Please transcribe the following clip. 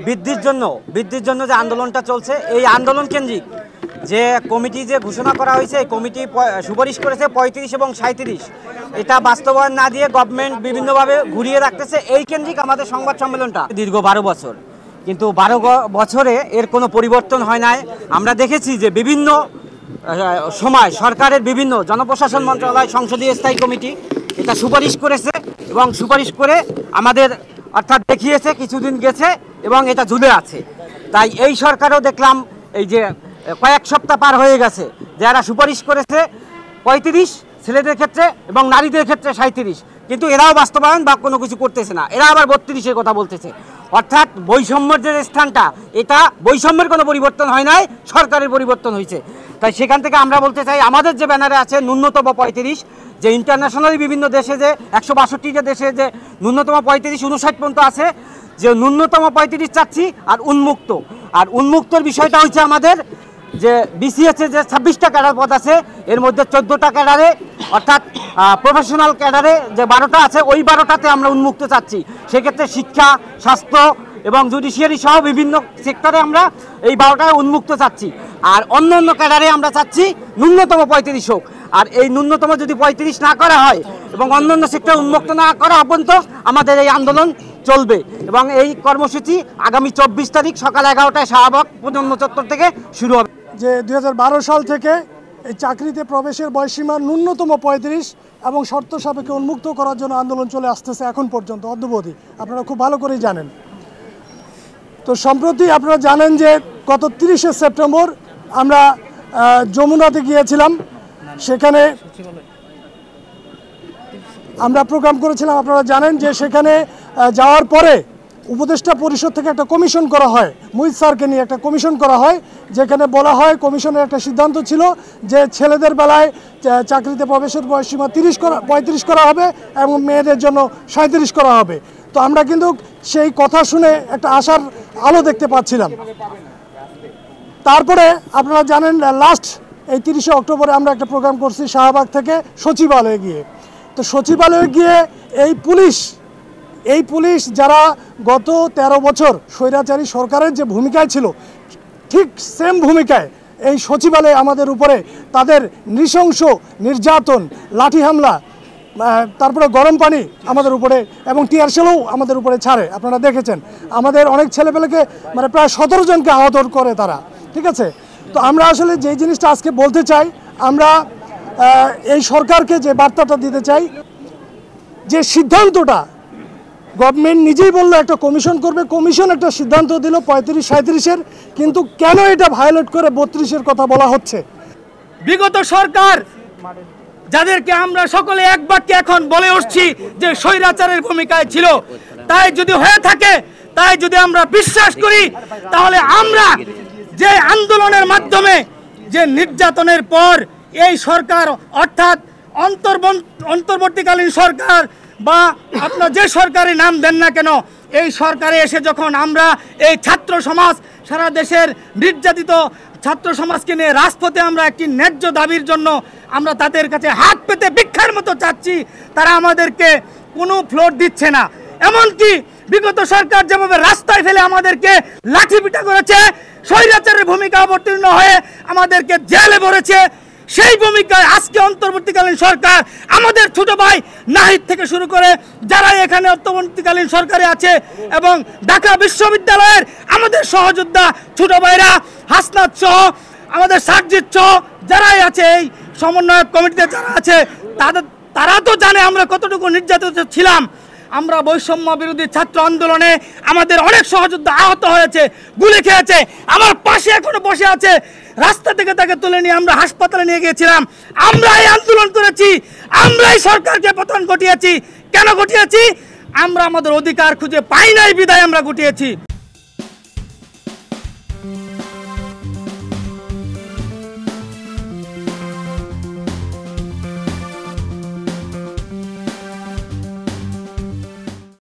বৃদ্ধির জন্য যে আন্দোলনটা চলছে, এই আন্দোলন কেন্দ্রিক যে কমিটি যে ঘোষণা করা হয়েছে, এই কমিটি সুপারিশ করেছে 35 এবং 37, এটা বাস্তবায়ন না দিয়ে গভর্নমেন্ট বিভিন্নভাবে ঘুরিয়ে রাখতেছে। এই কেন্দ্রিক আমাদের সংবাদ সম্মেলনটা দীর্ঘ 12 বছর, কিন্তু 12 বছরে এর কোনো পরিবর্তন হয় নাই। আমরা দেখেছি যে বিভিন্ন সময় সরকারের বিভিন্ন জনপ্রশাসন মন্ত্রণালয়, সংসদীয় স্থায়ী কমিটি এটা সুপারিশ করেছে এবং সুপারিশ করে আমাদের অর্থাৎ দেখিয়েছে, কিছুদিন গেছে এবং এটা ঝুলে আছে। তাই এই সরকারও দেখলাম এই যে কয়েক সপ্তাহ পার হয়ে গেছে, যারা সুপারিশ করেছে 35 ছেলেদের ক্ষেত্রে এবং নারীদের ক্ষেত্রে 37, কিন্তু এরাও বাস্তবায়ন বা কোনো কিছু করতেছে না। এরা আবার 32-এর কথা বলতেছে। অর্থাৎ বৈষম্যের যে স্থানটা, এটা বৈষম্যের কোনো পরিবর্তন হয় নাই, সরকারের পরিবর্তন হয়েছে। তাই সেখান থেকে আমরা বলতে চাই, আমাদের যে ব্যানারে আছে ন্যূনতম 35, যে ইন্টারন্যাশনালি বিভিন্ন দেশে যে 162টা দেশে যে ন্যূনতম 35-59 পর্যন্ত আছে, যে ন্যূনতম 35 চাচ্ছি। আর উন্মুক্তর বিষয়টা হচ্ছে আমাদের যে বিসিএসে যে 26টা ক্যাডার পদ আছে, এর মধ্যে 14টা ক্যাডারে অর্থাৎ প্রফেশনাল ক্যাডারে যে 12টা আছে, ওই 12টাতে আমরা উন্মুক্ত চাচ্ছি। সেক্ষেত্রে শিক্ষা, স্বাস্থ্য এবং জুডিশিয়ারি সহ বিভিন্ন সেক্টরে আমরা এই 12টায় উন্মুক্ত চাচ্ছি। আর অন্য ক্যাডারে আমরা চাচ্ছি ন্যূনতম 35 হোক। আর এই ন্যূনতম যদি 35 না করা হয় এবং অন্যান্য সেক্টর উন্মুক্ত না করা পর্যন্ত আমাদের এই আন্দোলন চলবে। এবং এই কর্মসূচি আগামী 24 তারিখ সকাল 11টায় শাহবাগ প্রজন্ম চত্বর থেকে শুরু হবে। যে 2012 সাল থেকে এই চাকরিতে প্রবেশের বয়সীমা ন্যূনতম 35 এবং শর্ত সাপেক্ষে উন্মুক্ত করার জন্য আন্দোলন চলে আসতেছে এখন পর্যন্ত অদ্যাবধি, আপনারা খুব ভালো করেই জানেন। তো সম্প্রতি আপনারা জানেন যে গত 30শে সেপ্টেম্বর আমরা যমুনাতে গিয়েছিলাম, সেখানে আমরা প্রোগ্রাম করেছিলাম। আপনারা জানেন যে সেখানে যাওয়ার পরে উপদেষ্টা পরিষদ থেকে একটা কমিশন করা হয়, মুহিত স্যারকে নিয়ে একটা কমিশন করা হয়, যেখানে বলা হয় কমিশনের একটা সিদ্ধান্ত ছিল যে ছেলেদের বেলায় চাকরিতে প্রবেশের বয়সীমা 35 করা হবে এবং মেয়েদের জন্য 37 করা হবে। তো আমরা কিন্তু সেই কথা শুনে একটা আশার আলো দেখতে পাচ্ছিলাম। তারপরে আপনারা জানেন লাস্ট এই 30শে অক্টোবরে আমরা একটা প্রোগ্রাম করছি শাহবাগ থেকে সচিবালয়ে গিয়ে। তো সচিবালয়ে গিয়ে এই পুলিশ যারা গত 13 বছর স্বৈরাচারী সরকারের যে ভূমিকায় ছিল, ঠিক সেম ভূমিকায় এই সচিবালয়ে আমাদের উপরে তাদের নৃশংস নির্যাতন, লাঠি হামলা, তারপরে গরম পানি আমাদের উপরে এবং টিয়ার শেলও আমাদের উপরে ছাড়ে। আপনারা দেখেছেন আমাদের অনেক ছেলেপেলেকে মানে প্রায় 17 জনকে আহত করে তারা, ঠিক আছে। তো আমরা আসলে যে জিনিসটা আজকে বলতে চাই, আমরা এই সরকারকে যে বার্তাটা দিতে চাই, যে সিদ্ধান্তটা গভর্নমেন্ট নিজেই বললো একটা কমিশন করবে, কমিশন একটা সিদ্ধান্ত দিল 35-37-এর, কিন্তু কেন এটা ভায়োলেট করে 32-এর কথা বলা হচ্ছে? বিগত সরকার যাদেরকে আমরা সকলে এক বাক্যে এখন বলে উঠছি যে স্বৈরাচারের ভূমিকায় ছিল, তাই যদি হয়ে থাকে, তাই যদি আমরা বিশ্বাস করি, তাহলে আমরা যে আন্দোলনের মাধ্যমে যে নির্যাতনের পর এই সরকার অর্থাৎ অন্তর্বর্তীকালীন সরকার বা আপনার যে সরকারি নাম দেন না কেন, এই সরকারে এসে যখন আমরা এই ছাত্র সমাজ, সারা দেশের নির্যাতিত ছাত্র সমাজকে নিয়ে রাজপথে আমরা একটি ন্যায্য দাবির জন্য আমরা তাদের কাছে হাত পেতে ভিক্ষার মতো চাচ্ছি, তারা আমাদেরকে কোনো ফ্লোর দিচ্ছে না। এমনকি বিগত সরকার যেভাবে রাস্তায় ফেলে আমাদেরকে লাঠিপিটা করেছে, স্বৈরাচারের ভূমিকা অবতীর্ণ হয়ে আমাদেরকে জেলে ভরেছে, সেই ভূমিকায় আজকে অন্তর্বর্তীকালীন সরকার আমাদের ছোট ভাই নাহিদ থেকে শুরু করে যারা এখানে অন্তর্বর্তীকালীন সরকারে আছে এবং ঢাকা বিশ্ববিদ্যালয়ের আমাদের সহযোদ্ধা ছোট ভাইরা হাসনাত সহ আমাদের সাকজিৎ সহ যারাই আছে এই সমন্বয়ক কমিটিতে যারা আছে, তারা তো জানে আমরা কতটুকু নির্যাতিত ছিলাম। আমরা বৈষম্য বিরোধী ছাত্র আন্দোলনে আমাদের অনেক সহযোদ্ধা আহত হয়েছে, গুলি খেয়েছে, আমার পাশে এখনো বসে আছে, রাস্তা থেকে তাকে তুলে নিয়ে আমরা হাসপাতালে নিয়ে গিয়েছিলাম। আমরা এই আন্দোলন করেছি, আমরা এই সরকারকে পতন ঘটিয়েছি। কেন ঘটিয়েছি? আমরা আমাদের অধিকার খুঁজে পাই নাই বিধায় আমরা ঘটিয়েছি।